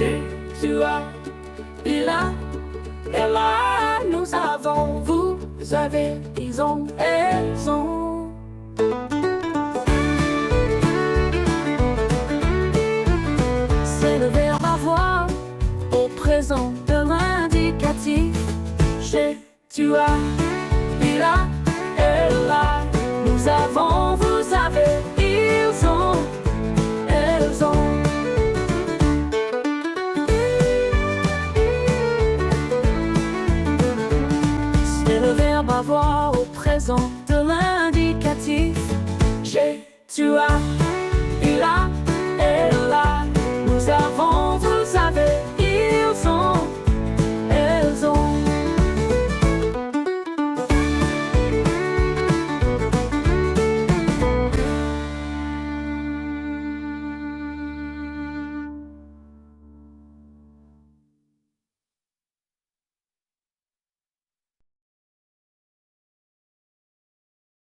J'ai, tu as, il a, elle a, nous avons, vous avez, ils ont, elles ont. C'est le verbe avoir au présent de l'indicatif. J'ai, tu as, il a, elle a, nous avons, vous avez, ils ont, elles ont. C'est le verbe avoir au présent de l'indicatif. J'ai, tu as.